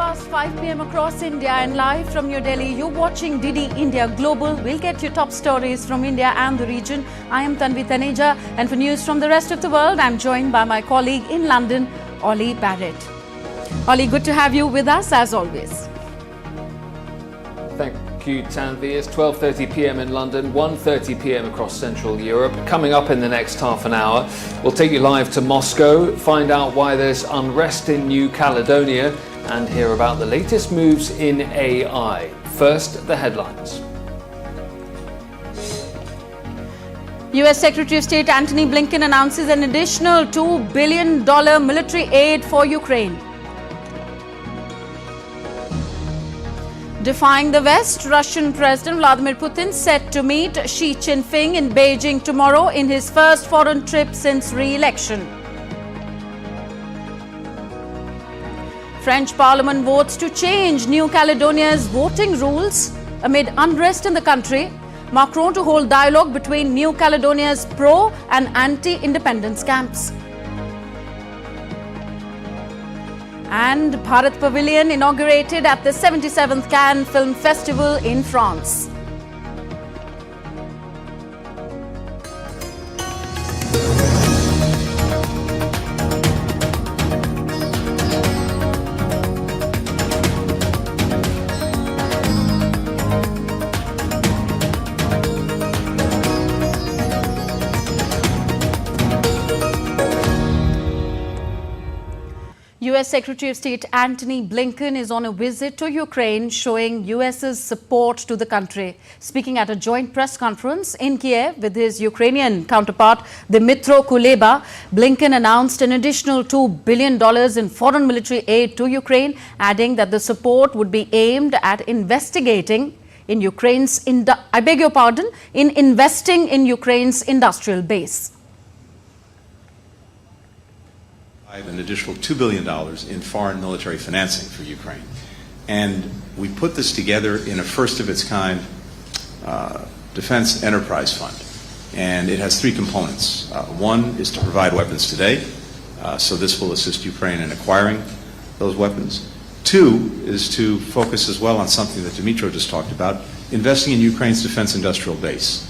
past 5 p.m. across India and live from New Delhi. You're watching DD India Global. We'll get you top stories from India and the region. I am Tanvi Taneja, and for news from the rest of the world, I'm joined by my colleague in London, Ollie Barrett. Ollie, good to have you with us as always. Thank you, Tanvi. It's 12:30 p.m. in London, 1:30 p.m. across Central Europe. Coming up in the next half an hour, we'll take you live to Moscow, find out why there's unrest in New Caledonia, and hear about the latest moves in AI. First, the headlines. US Secretary of State Antony Blinken announces an additional $2 billion military aid for Ukraine. Defying the West, Russian President Vladimir Putin set to meet Xi Jinping in Beijing tomorrow in his first foreign trip since re-election. French Parliament votes to change New Caledonia's voting rules amid unrest in the country. Macron to hold dialogue between New Caledonia's pro and anti-independence camps. And Bharat Pavilion inaugurated at the 77th Cannes Film Festival in France. US Secretary of State Antony Blinken is on a visit to Ukraine, showing US's support to the country. Speaking at a joint press conference in Kiev with his Ukrainian counterpart, Dmytro Kuleba, Blinken announced an additional $2 billion in foreign military aid to Ukraine, adding that the support would be aimed at investigating in Ukraine's, investing in Ukraine's industrial base. An additional $2 billion in foreign military financing for Ukraine. And we put this together in a first-of-its-kind defense enterprise fund. And it has three components. One is to provide weapons today, so this will assist Ukraine in acquiring those weapons. Two is to focus as well on something that Dmytro just talked about, investing in Ukraine's defense industrial base,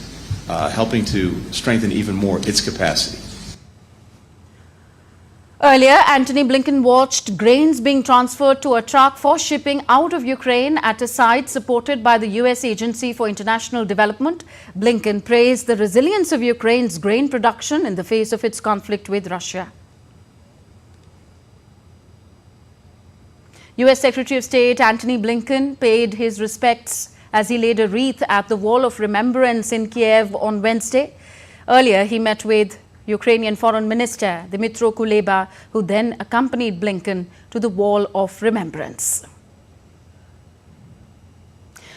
helping to strengthen even more its capacity. Earlier, Antony Blinken watched grains being transferred to a truck for shipping out of Ukraine at a site supported by the US Agency for International Development. Blinken praised the resilience of Ukraine's grain production in the face of its conflict with Russia. US Secretary of State Antony Blinken paid his respects as he laid a wreath at the Wall of Remembrance in Kiev on Wednesday. Earlier, he met with Ukrainian Foreign Minister Dmytro Kuleba, who then accompanied Blinken to the Wall of Remembrance.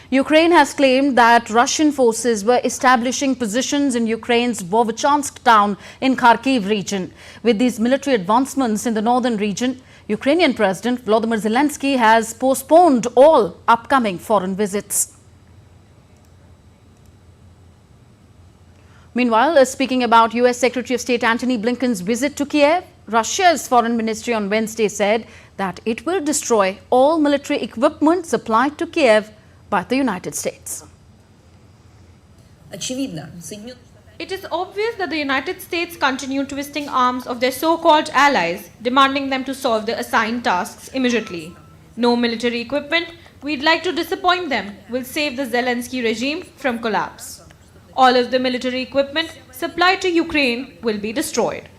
Ukraine has claimed that Russian forces were establishing positions in Ukraine's Vovchansk town in Kharkiv region. With these military advancements in the northern region, Ukrainian President Volodymyr Zelensky has postponed all upcoming foreign visits. Meanwhile, speaking about US Secretary of State Antony Blinken's visit to Kiev, Russia's foreign ministry on Wednesday said that it will destroy all military equipment supplied to Kiev by the United States. It is obvious that the United States continue twisting arms of their so-called allies, demanding them to solve the assigned tasks immediately. No military equipment, we'd like to disappoint them, will save the Zelensky regime from collapse. All of the military equipment supplied to Ukraine will be destroyed.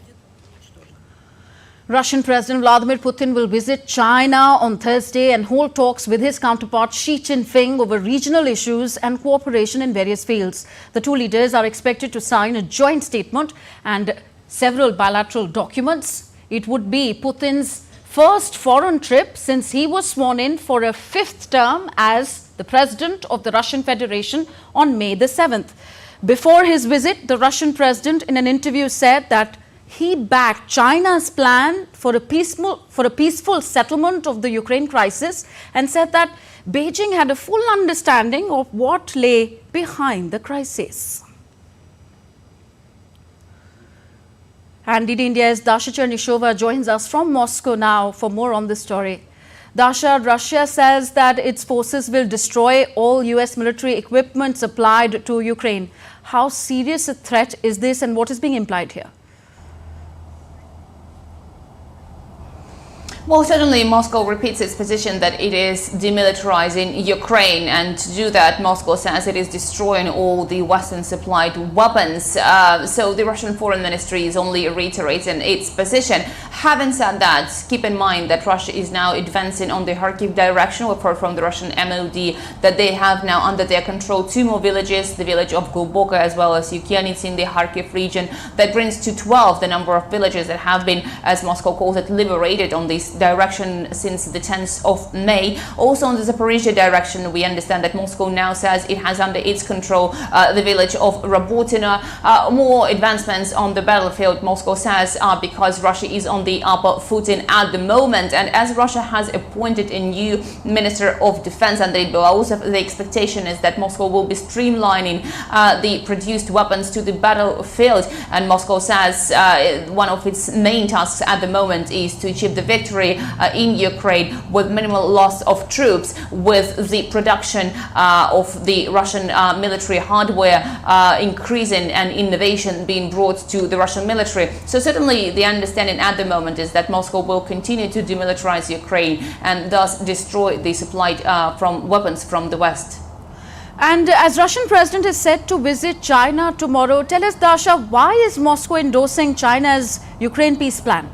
Russian President Vladimir Putin will visit China on Thursday and hold talks with his counterpart Xi Jinping over regional issues and cooperation in various fields. The two leaders are expected to sign a joint statement and several bilateral documents. It would be Putin's first foreign trip since he was sworn in for a fifth term as the president of the Russian Federation on May the 7th. Before his visit, the Russian president in an interview said that he backed China's plan for a peaceful settlement of the Ukraine crisis and said that Beijing had a full understanding of what lay behind the crisis. And DD India's Dasha Chernishova joins us from Moscow now for more on this story. Dasha, Russia says that its forces will destroy all US military equipment supplied to Ukraine. How serious a threat is this and what is being implied here? Well, certainly Moscow repeats its position that it is demilitarizing Ukraine, and to do that, Moscow says it is destroying all the Western supplied weapons. So the Russian Foreign Ministry is only reiterating its position. Having said that, keep in mind that Russia is now advancing on the Kharkiv direction. We've heard from the Russian MOD that they have now under their control 2 more villages, the village of Gluboko as well as Yukianits in the Kharkiv region. That brings to 12 the number of villages that have been, as Moscow calls it, liberated on this direction since the 10th of May. Also on the Zaporizhia direction, we understand that Moscow now says it has under its control the village of Rabotina. More advancements on the battlefield, Moscow says, are because Russia is on the upper footing at the moment. And as Russia has appointed a new Minister of Defense, and the expectation is that Moscow will be streamlining the produced weapons to the battlefield. And Moscow says one of its main tasks at the moment is to achieve the victory in Ukraine with minimal loss of troops, with the production of the Russian military hardware increasing and innovation being brought to the Russian military. So certainly the understanding at the moment is that Moscow will continue to demilitarize Ukraine and thus destroy the supplied weapons from the West. And as Russian president is set to visit China tomorrow, tell us, Dasha, why is Moscow endorsing China's Ukraine peace plan?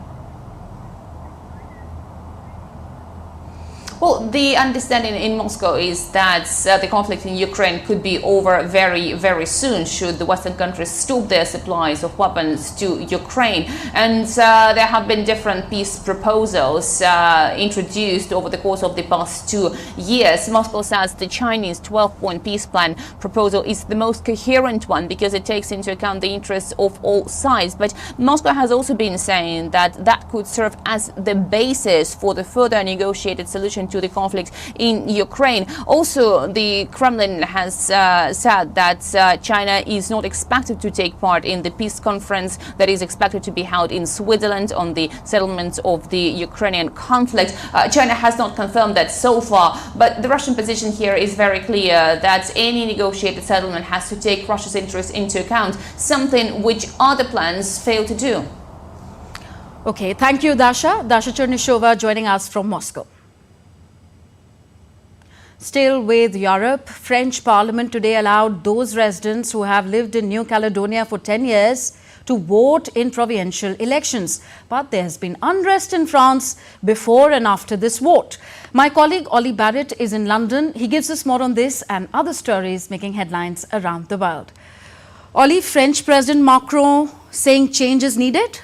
Well, the understanding in Moscow is that the conflict in Ukraine could be over very, very soon should the Western countries stop their supplies of weapons to Ukraine. And there have been different peace proposals introduced over the course of the past 2 years. Moscow says the Chinese 12-point peace plan proposal is the most coherent one because it takes into account the interests of all sides. But Moscow has also been saying that that could serve as the basis for the further negotiated solution to the conflict in Ukraine. Also, the Kremlin has said that China is not expected to take part in the peace conference that is expected to be held in Switzerland on the settlement of the Ukrainian conflict. China has not confirmed that so far, but the Russian position here is very clear that any negotiated settlement has to take Russia's interests into account, something which other plans fail to do. Okay, thank you, Dasha. Dasha Chernyshyova joining us from Moscow. Still with Europe, French Parliament today allowed those residents who have lived in New Caledonia for 10 years to vote in provincial elections. But there has been unrest in France before and after this vote. My colleague Ollie Barrett is in London. He gives us more on this and other stories making headlines around the world. Ollie, French President Macron saying change is needed?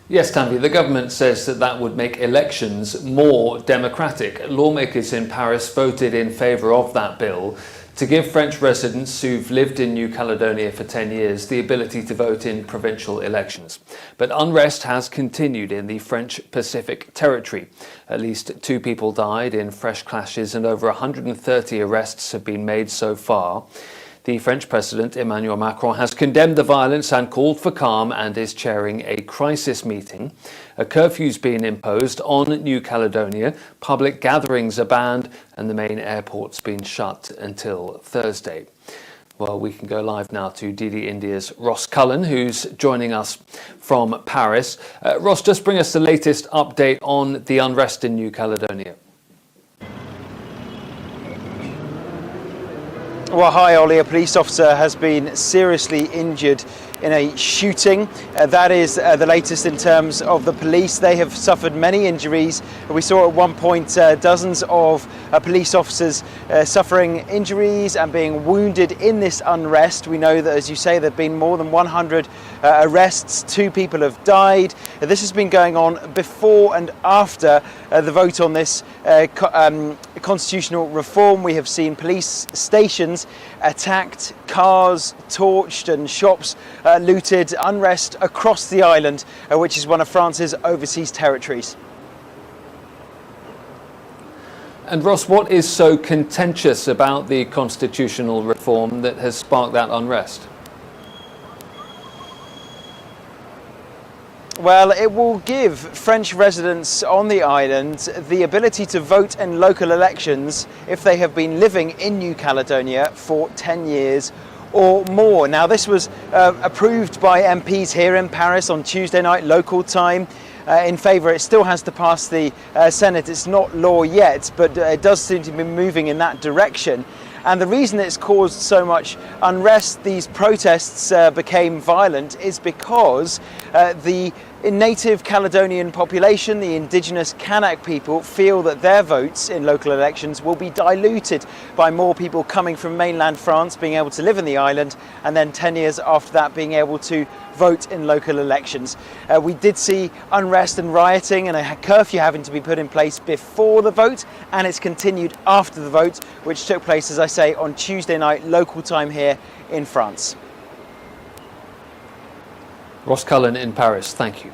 Yes, Tanvi, the government says that would make elections more democratic. Lawmakers in Paris voted in favour of that bill to give French residents who've lived in New Caledonia for 10 years the ability to vote in provincial elections. But unrest has continued in the French Pacific territory. At least 2 people died in fresh clashes and over 130 arrests have been made so far. The French President Emmanuel Macron has condemned the violence and called for calm and is chairing a crisis meeting. A curfew's been imposed on New Caledonia, public gatherings are banned and the main airport's been shut until Thursday. Well, we can go live now to DD India's Ross Cullen, who's joining us from Paris. Ross, just bring us the latest update on the unrest in New Caledonia. Well, hi, Ollie. A police officer has been seriously injured in a shooting. That is the latest in terms of the police. They have suffered many injuries. We saw at one point dozens of police officers suffering injuries and being wounded in this unrest. We know that, as you say, there have been more than 100 arrests. 2 people have died. This has been going on before and after the vote on this constitutional reform. We have seen police stations attacked, cars torched and shops looted, unrest across the island, which is one of France's overseas territories. And Ross, what is so contentious about the constitutional reform that has sparked that unrest? Well, it will give French residents on the island the ability to vote in local elections if they have been living in New Caledonia for 10 years or more. Now, this was approved by MPs here in Paris on Tuesday night, local time. In favour. It still has to pass the Senate. It's not law yet, but it does seem to be moving in that direction. And the reason it's caused so much unrest, these protests became violent, is because the native Caledonian population, the indigenous Kanak people, feel that their votes in local elections will be diluted by more people coming from mainland France being able to live in the island, and then 10 years after that being able to vote in local elections. We did see unrest and rioting and a curfew having to be put in place before the vote, and it's continued after the vote, which took place, as I say, on Tuesday night local time here in France. Ross Cullen in Paris, thank you.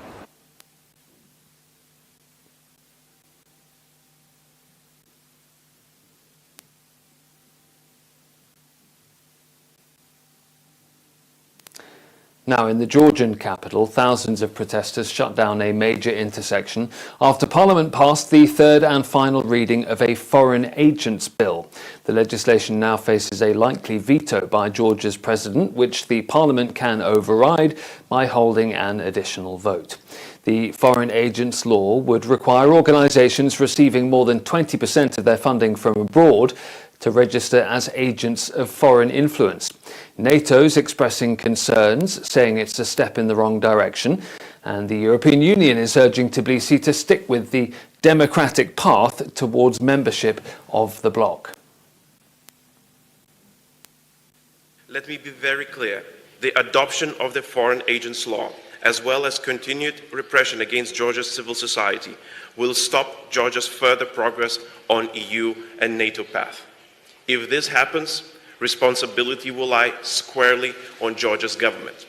Now, in the Georgian capital, thousands of protesters shut down a major intersection after Parliament passed the third and final reading of a foreign agents bill. The legislation now faces a likely veto by Georgia's president, which the Parliament can override by holding an additional vote. The foreign agents law would require organisations receiving more than 20% of their funding from abroad to register as agents of foreign influence. NATO's expressing concerns, saying it's a step in the wrong direction, and the European Union is urging Tbilisi to stick with the democratic path towards membership of the bloc. Let me be very clear. The adoption of the foreign agents law, as well as continued repression against Georgia's civil society, will stop Georgia's further progress on EU and NATO path. If this happens, responsibility will lie squarely on Georgia's government.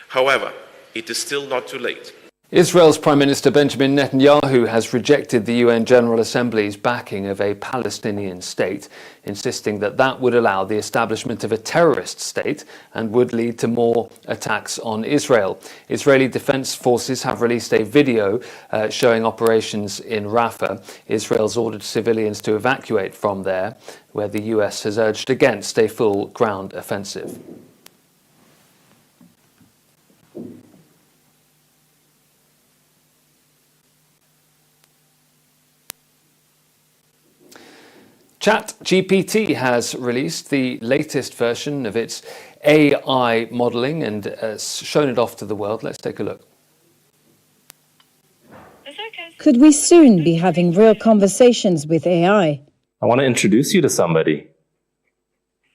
However, it is still not too late. Israel's Prime Minister Benjamin Netanyahu has rejected the UN General Assembly's backing of a Palestinian state, insisting that that would allow the establishment of a terrorist state and would lead to more attacks on Israel. Israeli defense forces have released a video showing operations in Rafah. Israel's ordered civilians to evacuate from there, where the US has urged against a full ground offensive. ChatGPT has released the latest version of its AI modeling and shown it off to the world. Let's take a look. Could we soon be having real conversations with AI? I want to introduce you to somebody.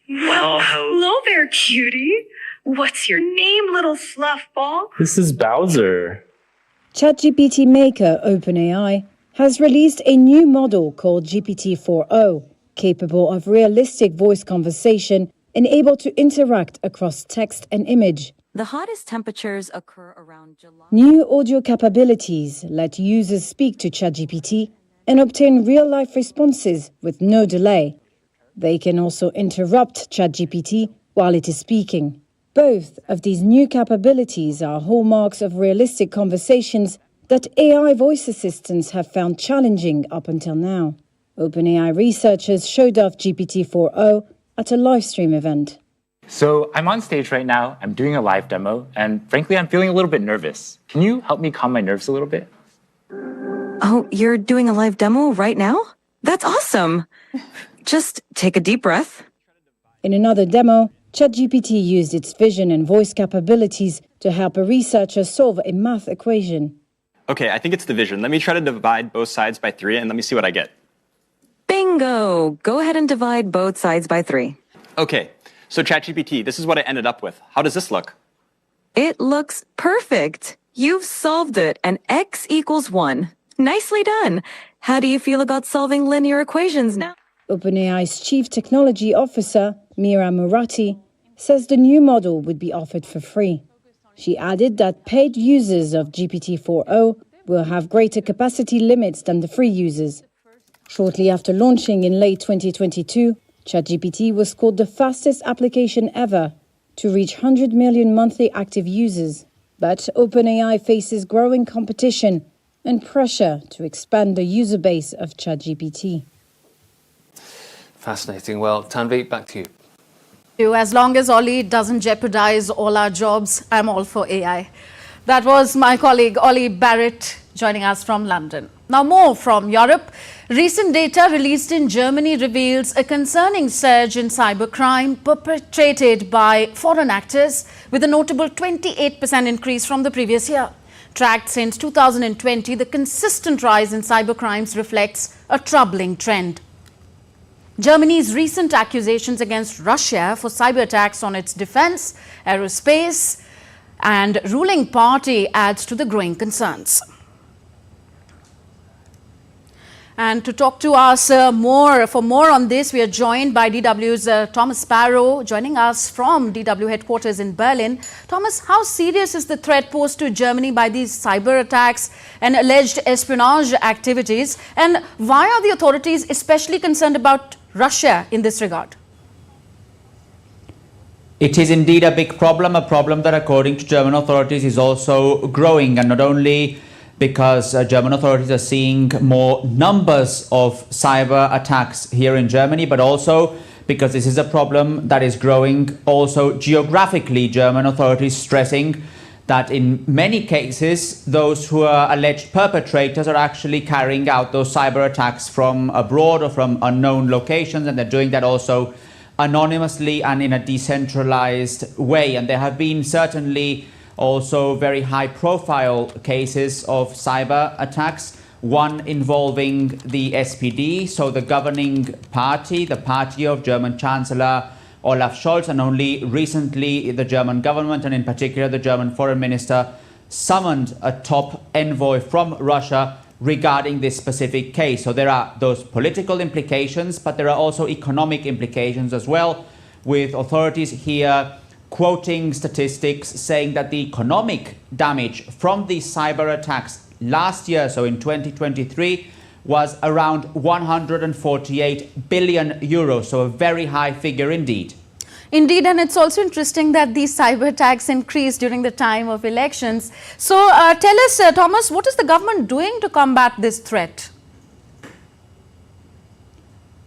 Well, hello there, cutie. What's your name, little fluffball? This is Bowser. ChatGPT maker OpenAI has released a new model called GPT-4o, capable of realistic voice conversation and able to interact across text and image. The hottest temperatures occur around July. New audio capabilities let users speak to ChatGPT and obtain real-life responses with no delay. They can also interrupt ChatGPT while it is speaking. Both of these new capabilities are hallmarks of realistic conversations that AI voice assistants have found challenging up until now. OpenAI researchers showed off GPT-4o at a live stream event. So I'm on stage right now, I'm doing a live demo, and frankly, I'm feeling a little bit nervous. Can you help me calm my nerves a little bit? Oh, you're doing a live demo right now? That's awesome. Just take a deep breath. In another demo, ChatGPT used its vision and voice capabilities to help a researcher solve a math equation. Okay, I think it's the vision. Let me try to divide both sides by 3 and let me see what I get. Bingo! Go ahead and divide both sides by 3. Okay, so ChatGPT, this is what I ended up with. How does this look? It looks perfect. You've solved it, and x equals 1. Nicely done. How do you feel about solving linear equations now? OpenAI's Chief Technology Officer, Mira Murati, says the new model would be offered for free. She added that paid users of GPT-4o will have greater capacity limits than the free users. Shortly after launching in late 2022, ChatGPT was called the fastest application ever to reach 100 million monthly active users. But OpenAI faces growing competition and pressure to expand the user base of ChatGPT. Fascinating. Well, Tanvi, back to you. As long as Ollie doesn't jeopardize all our jobs, I'm all for AI. That was my colleague Ollie Barrett joining us from London. Now more from Europe. Recent data released in Germany reveals a concerning surge in cybercrime perpetrated by foreign actors, with a notable 28% increase from the previous year. Tracked since 2020, the consistent rise in cybercrimes reflects a troubling trend. Germany's recent accusations against Russia for cyber attacks on its defense, aerospace and ruling party adds to the growing concerns. And to talk to us for more on this, we are joined by DW's Thomas Sparrow, joining us from DW headquarters in Berlin. Thomas, how serious is the threat posed to Germany by these cyber attacks and alleged espionage activities? And why are the authorities especially concerned about Russia in this regard? It is indeed a big problem, a problem that according to German authorities is also growing, and not only because German authorities are seeing more numbers of cyber attacks here in Germany, but also because this is a problem that is growing also geographically. German authorities stressing that in many cases, those who are alleged perpetrators are actually carrying out those cyber attacks from abroad or from unknown locations, and they're doing that also anonymously and in a decentralized way. And there have been certainly also very high-profile cases of cyber attacks, one involving the SPD, so the governing party, the party of German Chancellor Olaf Scholz, and only recently the German government, and in particular the German foreign minister, summoned a top envoy from Russia regarding this specific case. So there are those political implications, but there are also economic implications as well, with authorities here quoting statistics saying that the economic damage from these cyber attacks last year, so in 2023, was around 148 billion euros, so a very high figure indeed. Indeed, and it's also interesting that these cyber attacks increased during the time of elections. So tell us, Thomas, what is the government doing to combat this threat?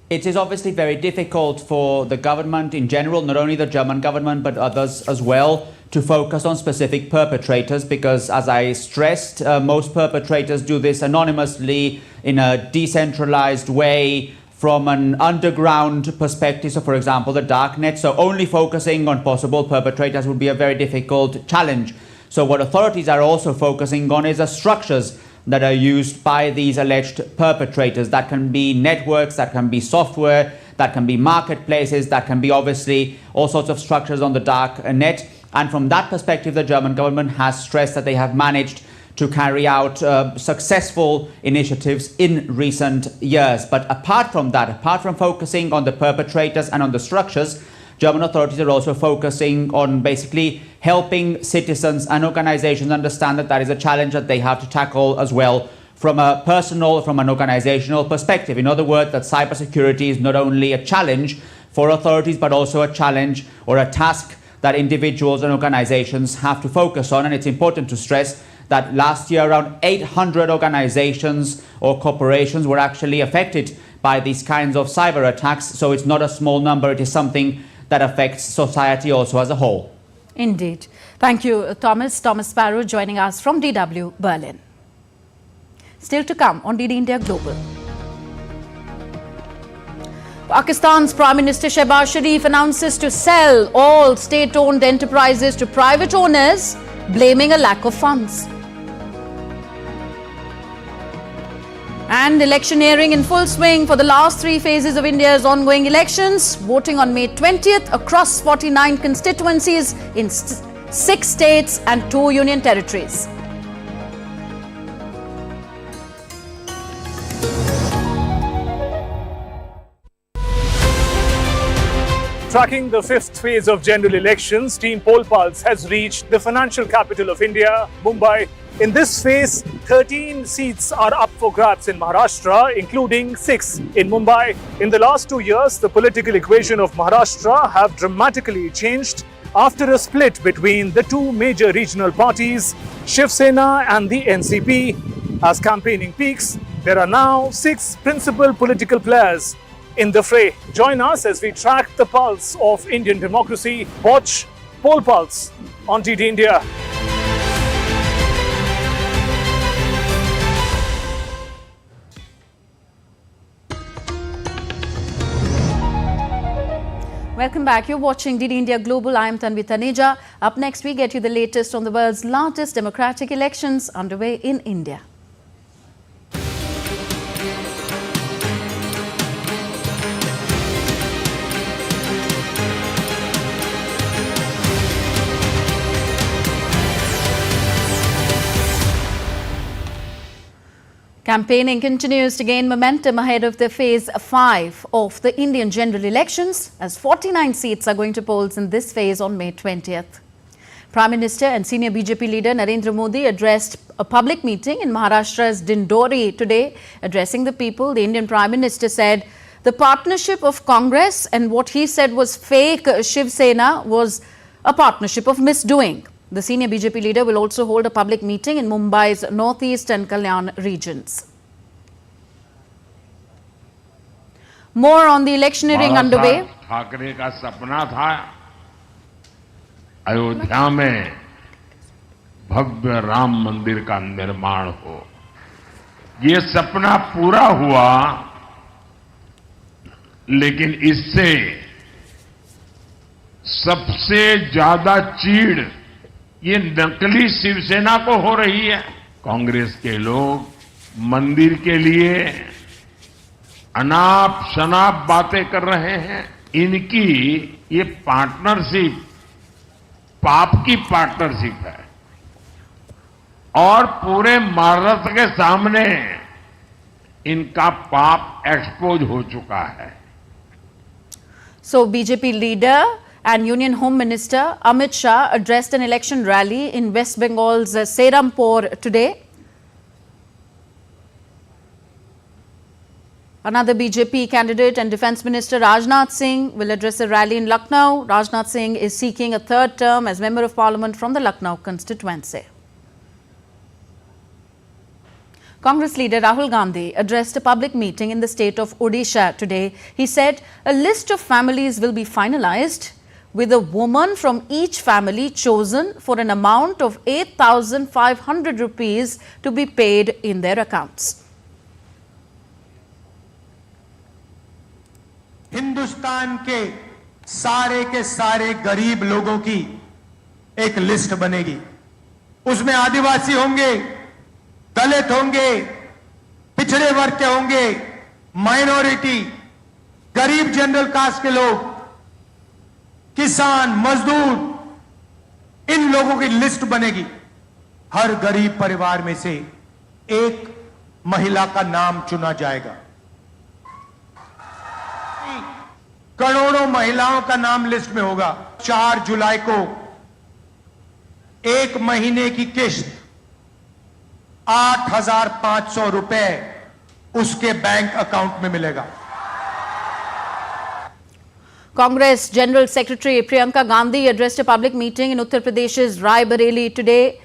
It is obviously very difficult for the government in general, not only the German government, but others as well, to focus on specific perpetrators, because as I stressed, most perpetrators do this anonymously in a decentralized way from an underground perspective. So for example, the darknet. So only focusing on possible perpetrators would be a very difficult challenge. So what authorities are also focusing on is the structures that are used by these alleged perpetrators. That can be networks, that can be software, that can be marketplaces, that can be obviously all sorts of structures on the dark net. And from that perspective, the German government has stressed that they have managed to carry out successful initiatives in recent years. But apart from that, apart from focusing on the perpetrators and on the structures, German authorities are also focusing on basically helping citizens and organizations understand that that is a challenge that they have to tackle as well from a personal, from an organizational perspective. In other words, that cybersecurity is not only a challenge for authorities, but also a challenge or a task that individuals and organizations have to focus on. And it's important to stress that last year around 800 organizations or corporations were actually affected by these kinds of cyber attacks. So it's not a small number, it is something that affects society also as a whole. Indeed. Thank you, Thomas. Thomas Sparrow joining us from DW Berlin. Still to come on DD India Global. Pakistan's Prime Minister Shehbaz Sharif announces to sell all state-owned enterprises to private owners, blaming a lack of funds. And electioneering in full swing for the last three phases of India's ongoing elections. Voting on May 20th across 49 constituencies in 6 states and 2 union territories. Tracking the 5th phase of general elections, Team Poll Pulse has reached the financial capital of India, Mumbai. In this phase, 13 seats are up for grabs in Maharashtra, including 6 in Mumbai. In the last 2 years, the political equation of Maharashtra have dramatically changed After a split between the two major regional parties, Shiv Sena and the NCP, as campaigning peaks, there are now 6 principal political players in the fray. Join us as we track the pulse of Indian democracy. Watch Poll Pulse on DD India. Welcome back. You're watching DD India Global. I am Tanvi Taneja. Up next, we get you the latest on the world's largest democratic elections underway in India. Campaigning continues to gain momentum ahead of the phase 5 of the Indian general elections, as 49 seats are going to polls in this phase on May 20th. Prime Minister and senior BJP leader Narendra Modi addressed a public meeting in Maharashtra's Dindori today. Addressing the people, the Indian Prime Minister said the partnership of Congress and what he said was fake Shiv Sena was a partnership of misdoing. The senior BJP leader will also hold a public meeting in Mumbai's northeast and Kalyan regions. More on the electioneering underway. Thackeray का सपना था अयोध्या में भव्य राम मंदिर का निर्माण हो। ये सपना पूरा हुआ, लेकिन इससे सबसे ज्यादा चीड़ ये नकली शिवसेना को हो रही है। कांग्रेस के लोग मंदिर के लिए अनाप शनाप बातें कर रहे हैं। इनकी ये पार्टनरशिप पाप की पार्टनरशिप है और पूरे महाराष्ट्र के सामने इनका पाप एक्सपोज हो चुका है। So BJP leader and Union Home Minister Amit Shah addressed an election rally in West Bengal's Serampur today. Another BJP candidate and Defence Minister Rajnath Singh will address a rally in Lucknow. Rajnath Singh is seeking a 3rd term as Member of Parliament from the Lucknow constituency. Congress leader Rahul Gandhi addressed a public meeting in the state of Odisha today. He said a list of families will be finalized, with a woman from each family chosen for an amount of 8,500 rupees to be paid in their accounts. Hindustan के सारे गरीब लोगों की एक list बनेगी। उसमें आदिवासी होंगे, दलित होंगे, पिछड़े वर्ग के होंगे, माइनॉरिटी, गरीब जनरल कास्ट के लोग, किसान, मजदूर, इन लोगों की लिस्ट बनेगी। हर गरीब परिवार में से एक महिला का नाम चुना जाएगा। करोड़ों महिलाओं का नाम लिस्ट में होगा। 4 जुलाई को 1 महीने की किस्त 8,500 रुपए उसके बैंक अकाउंट में मिलेगा। Congress General Secretary Priyanka Gandhi addressed a public meeting in Uttar Pradesh's Rai Bareli today,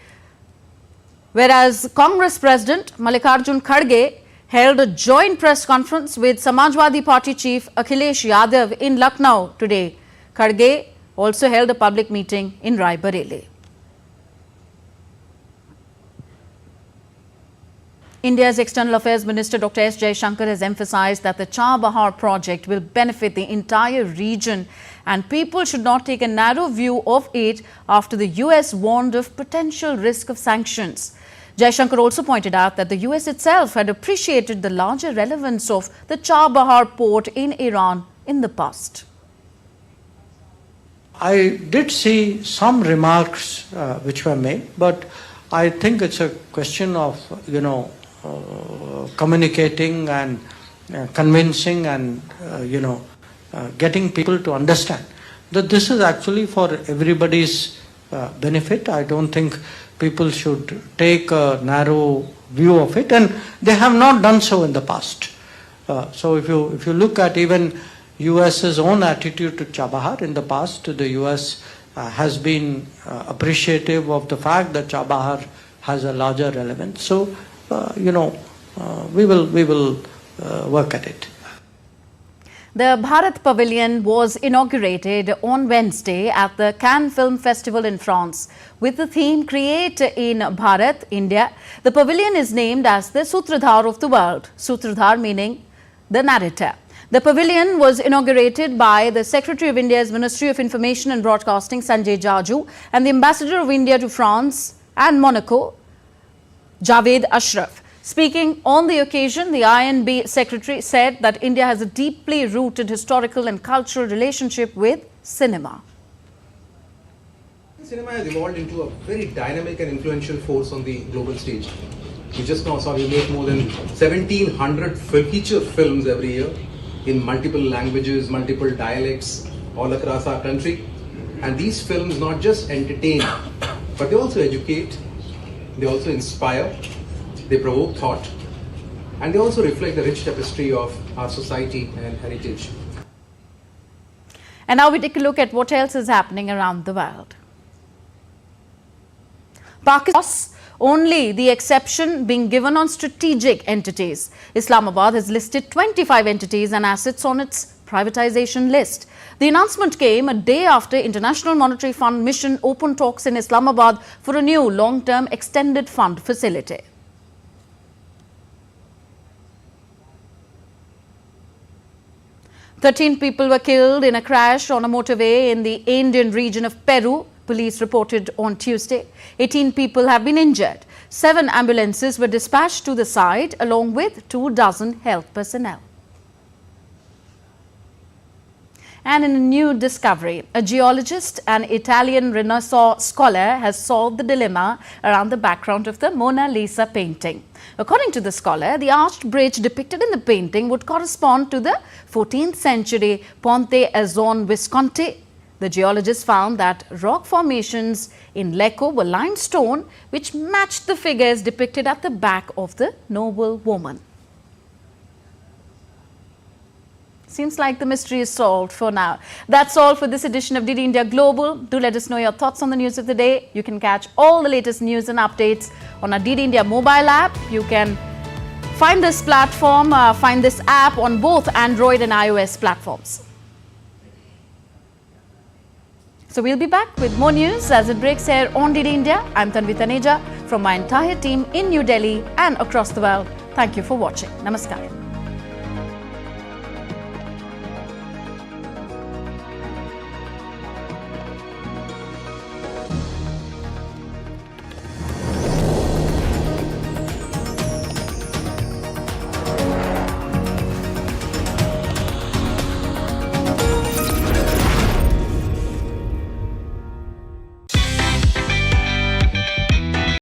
whereas Congress President Mallikarjun Kharge held a joint press conference with Samajwadi Party Chief Akhilesh Yadav in Lucknow today. Kharge also held a public meeting in Rai Bareli. India's External Affairs Minister Dr. S. Jaishankar has emphasized that the Char-Bahar project will benefit the entire region and people should not take a narrow view of it after the US warned of potential risk of sanctions. Jaishankar also pointed out that the US itself had appreciated the larger relevance of the Char-Bahar port in Iran in the past. I did see some remarks which were made, but I think it's a question of, communicating and convincing and, getting people to understand that this is actually for everybody's benefit. I don't think people should take a narrow view of it, and they have not done so in the past. So if you look at even US's own attitude to Char-Bahar in the past, the US has been appreciative of the fact that Chabahar has a larger relevance. So, we will work at it. The Bharat Pavilion was inaugurated on Wednesday at the Cannes Film Festival in France with the theme Create in Bharat, India. The pavilion is named as the Sutradhar of the world, Sutradhar meaning the narrator. The pavilion was inaugurated by the Secretary of India's Ministry of Information and Broadcasting, Sanjay Jaju, and the Ambassador of India to France and Monaco, Javed Ashraf. Speaking on the occasion, the INB Secretary said that India has a deeply rooted historical and cultural relationship with cinema. Cinema has evolved into a very dynamic and influential force on the global stage. We just now saw we make more than 1,700 feature films every year in multiple languages, multiple dialects, all across our country. And these films not just entertain, but they also educate, they also inspire, they provoke thought, and they also reflect the rich tapestry of our society and heritage. And now we take a look at what else is happening around the world. Pakistan, only the exception being given on strategic entities. Islamabad has listed 25 entities and assets on its privatization list. The announcement came a day after International Monetary Fund mission opened talks in Islamabad for a new long-term extended fund facility. "13 people were killed in a crash on a motorway in the Andean region of Peru," police reported on Tuesday. 18 people have been injured. 7 ambulances were dispatched to the site along with 24 health personnel. And in a new discovery, a geologist and Italian Renaissance scholar has solved the dilemma around the background of the Mona Lisa painting. According to the scholar, the arched bridge depicted in the painting would correspond to the 14th century Ponte Azzon Visconti. The geologist found that rock formations in Lecco were limestone, which matched the figures depicted at the back of the noble woman. Seems like the mystery is solved for now. That's all for this edition of DD India Global. Do let us know your thoughts on the news of the day. You can catch all the latest news and updates on our DD India mobile app. You can find this platform, find this app on both Android and iOS platforms. So we'll be back with more news as it breaks here on DD India. I'm Tanvi Taneja from my entire team in New Delhi and across the world. Thank you for watching. Namaskar.